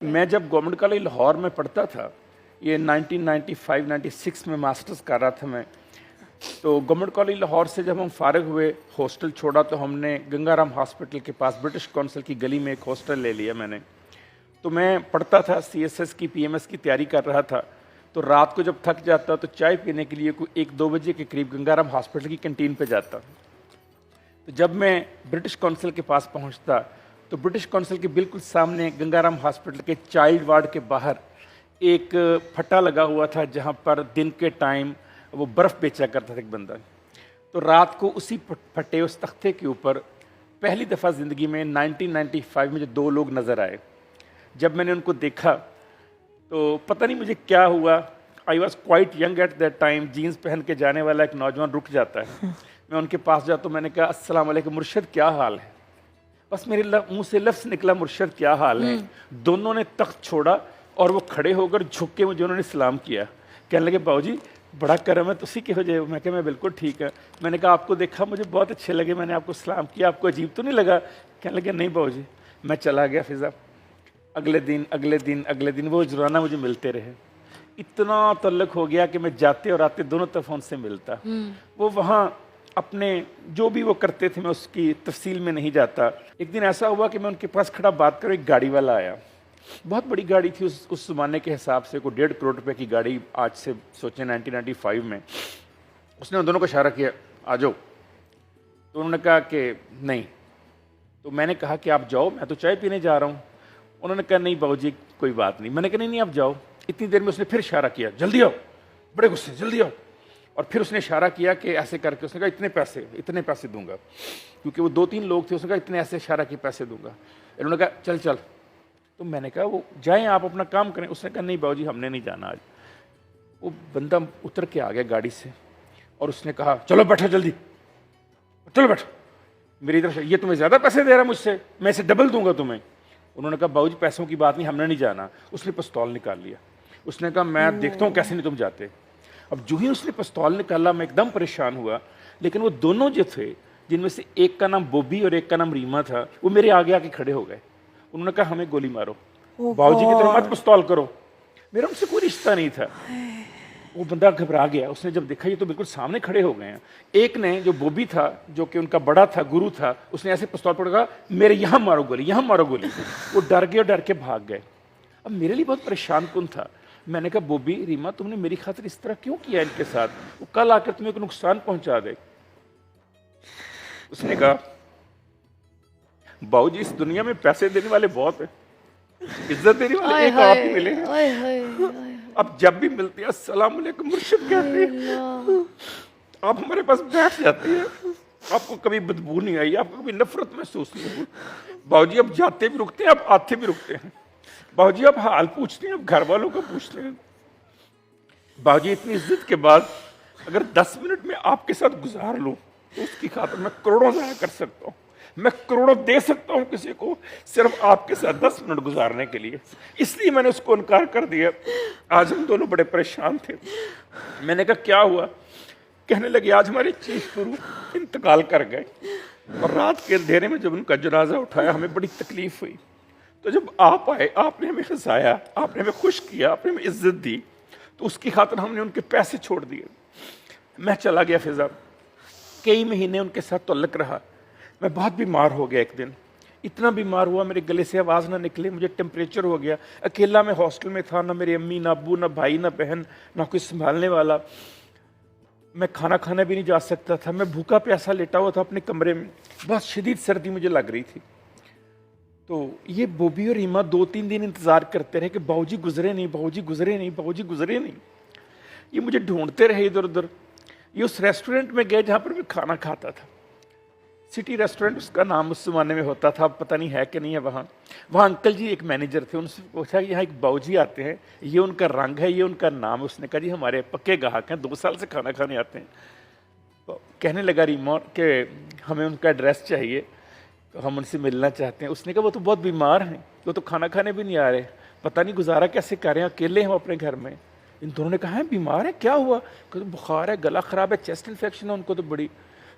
میں جب government college Lahore میں پڑھتا تھا، یہ 1995-96 میں ماسٹرز کر رہا تھا میں، تو گورنمنٹ کالج لاہور سے جب ہم فارغ ہوئے، ہاسٹل چھوڑا تو ہم نے گنگا رام ہاسپٹل کے پاس برٹش کونسل کی گلی میں ایک ہاسٹل لے لیا میں نے. تو میں پڑھتا تھا، سی ایس ایس کی پی ایم ایس کی تیاری کر رہا تھا. تو رات کو جب تھک جاتا تو چائے پینے کے لیے کوئی 1-2 بجے کے قریب گنگا رام ہاسپٹل کی کینٹین پہ جاتا. تو جب میں برٹش کونسل کے پاس پہنچتا تو برٹش کونسل کے بالکل سامنے گنگا رام ہاسپٹل کے چائلڈ وارڈ کے باہر ایک پھٹا لگا ہوا تھا جہاں پر دن کے ٹائم وہ برف بیچا کرتا تھا ایک بندہ. تو رات کو اسی پھٹے اس تختے کے اوپر پہلی دفعہ زندگی میں 1995 میں جو 2 لوگ نظر آئے. جب میں نے ان کو دیکھا تو پتہ نہیں مجھے کیا ہوا. I was quite young at that time. Jeans پہن کے جانے والا ایک نوجوان رک جاتا ہے. میں ان کے پاس جاتا ہوں، میں نے کہا السلام علیکم مرشد، کیا حال ہے؟ بس میرے منہ سے لفظ نکلا مرشد کیا حال ہے. دونوں نے تخت چھوڑا اور وہ کھڑے ہو کر جھک کے مجھے انہوں نے سلام کیا. کہنے لگے باؤ جی بڑا کرم ہے، تسی کہو جے؟ میں کہا میں بالکل ٹھیک ہے. میں نے کہا آپ کو دیکھا مجھے بہت اچھے لگے، میں نے آپ کو سلام کیا، آپ کو عجیب تو نہیں لگا؟ کہنے لگے نہیں باؤ جی. میں چلا گیا فضا. اگلے دن وہ روزانہ مجھے ملتے رہے. اتنا تعلق ہو گیا کہ میں جاتے اور آتے دونوں طرف ان سے ملتا. وہ وہاں اپنے جو بھی وہ کرتے تھے میں اس کی تفصیل میں نہیں جاتا. ایک دن ایسا ہوا کہ میں ان کے پاس کھڑا بات کروں، ایک گاڑی والا آیا. بہت بڑی گاڑی تھی اس زمانے کے حساب سے، کوئی 1.5 کروڑ روپے کی گاڑی آج سے سوچیں 1995 میں. اس نے ان دونوں کو اشارہ کیا آ جاؤ. تو انہوں نے کہا کہ نہیں. تو میں نے کہا کہ آپ جاؤ، میں تو چائے پینے جا رہا ہوں. انہوں نے کہا نہیں باؤ جی کوئی بات نہیں. میں نے کہا نہیں آپ جاؤ. اتنی دیر میں اس نے پھر اشارہ کیا جلدی آؤ، بڑے غصے جلدی آؤ. اور پھر اس نے اشارہ کیا کہ ایسے کر کے اس نے کہا اتنے پیسے دوں گا، کیونکہ وہ 2-3 لوگ تھے. اس نے کہا اتنے ایسے اشارہ کے پیسے دوں گا. انہوں نے کہا چل. تو میں نے کہا وہ جائیں آپ اپنا کام کریں. اس نے کہا نہیں باؤ جی ہم نے نہیں جانا آج. وہ بندہ اتر کے آ گیا گاڑی سے اور اس نے کہا چلو بیٹھو جلدی، چلو بیٹھو. میری طرف یہ تمہیں زیادہ پیسے دے رہا مجھ سے، میں اسے ڈبل دوں گا تمہیں. انہوں نے کہا باؤ جی پیسوں کی بات نہیں، ہم نے نہیں جانا. اس نے پستول نکال لیا. اس نے کہا میں دیکھتا ہوں کیسے نہیں تم جاتے. اب جو ہی اس نے پستول نکالا میں ایک دم پریشان ہوا. لیکن وہ دونوں جو تھے جن میں سے ایک کا نام بوبی اور ایک کا نام ریما تھا، وہ میرے آگے آ کے کھڑے ہو گئے. انہوں نے کہا ہمیں گولی مارو، باؤ جی کی طرف مت پستول کرو. میرا ان سے کوئی رشتہ نہیں تھا. وہ بندہ گھبرا گیا. اس نے جب دیکھا یہ تو بالکل سامنے کھڑے ہو گئے ہیں. ایک نے جو بوبی تھا جو کہ ان کا بڑا تھا گرو تھا، اس نے ایسے پستول پڑ کہا میرے یہاں مارو گولی، یہاں مارو گولی. وہ ڈر گئے اور ڈر کے بھاگ گئے. اب میرے لیے بہت پریشان کن تھا. میں نے کہا بوبی ریما تم نے میری خاطر اس طرح کیوں کیا ان کے ساتھ؟ وہ کل آ کر تمہیں کوئی نقصان پہنچا دے. اس نے کہا باؤ جی اس دنیا میں پیسے دینے والے بہت ہیں، عزت دینے والے ایک آپ ہی ملے ہیں. اب جب بھی ملتے ہیں السلام علیکم مرشد کہتے ہیں، آپ ہمارے پاس بیٹھ جاتے ہیں. آپ کو کبھی بدبو نہیں آئی، آپ کو کبھی نفرت محسوس نہیں ہوئی. باؤ جی اب جاتے بھی رکتے ہیں، اب آتے بھی رکتے ہیں. باؤ جی اب حال پوچھتے ہیں، اب گھر والوں کا پوچھتے ہیں. باؤ جی اتنی عزت کے بعد اگر 10 منٹ میں آپ کے ساتھ گزار لوں تو اس کی خاطر میں کروڑوں ضائع کر سکتا ہوں. میں کروڑوں دے سکتا ہوں کسی کو صرف آپ کے ساتھ 10 منٹ گزارنے کے لیے. اس لیے میں نے اس کو انکار کر دیا. آج ہم دونوں بڑے پریشان تھے. میں نے کہا کیا ہوا؟ کہنے لگے آج ہمارے چیف گرو انتقال کر گئے اور رات کے اندھیرے میں جب ان کا جنازہ اٹھایا ہمیں بڑی تکلیف ہوئی. تو جب آپ آئے آپ نے ہمیں ہنسایا، آپ نے ہمیں خوش کیا، آپ نے ہمیں عزت دی، تو اس کی خاطر ہم نے ان کے پیسے چھوڑ دیے. میں چلا گیا فضا. کئی مہینے ان کے ساتھ تعلق رہا. میں بہت بیمار ہو گیا. ایک دن اتنا بیمار ہوا میرے گلے سے آواز نہ نکلے، مجھے ٹیمپریچر ہو گیا. اکیلا میں ہاسٹل میں تھا، نہ میری امی، نہ ابو، نہ بھائی، نہ بہن، نہ کوئی سنبھالنے والا. میں کھانا کھانے بھی نہیں جا سکتا تھا. میں بھوکا پیاسا لیٹا ہوا تھا اپنے کمرے میں. بہت شدید سردی مجھے لگ رہی تھی. تو یہ بوبی اور ریما 2-3 دن انتظار کرتے رہے کہ باؤ جی گزرے نہیں، باؤ جی گزرے نہیں، باؤ جی گزرے نہیں. یہ مجھے ڈھونڈتے رہے ادھر ادھر. یہ اس ریسٹورنٹ میں گئے جہاں پر میں کھانا کھاتا تھا. سٹی ریسٹورنٹ اس کا نام اس زمانے میں ہوتا تھا، پتہ نہیں ہے کہ نہیں ہے. وہاں انکل جی ایک مینیجر تھے. ان سے پوچھا کہ یہاں ایک باؤ جی آتے ہیں، یہ ان کا رنگ ہے، یہ ان کا نام. اس نے کہا جی ہمارے پکے گاہک ہیں، 2 سال سے کھانا کھانے آتے ہیں. کہنے لگا ریما کہ ہمیں ان کا ایڈریس چاہیے، ہم ان سے ملنا چاہتے ہیں. اس نے کہا وہ تو بہت بیمار ہیں، وہ تو کھانا کھانے بھی نہیں آ رہے، پتہ نہیں گزارا کیسے کر رہے ہیں، اکیلے ہیں اپنے گھر میں. ان دونوں نے کہا ہے بیمار ہے، کیا ہوا؟ کہ بخار ہے، گلا خراب ہے، چیسٹ انفیکشن ہے ان کو تو بڑی.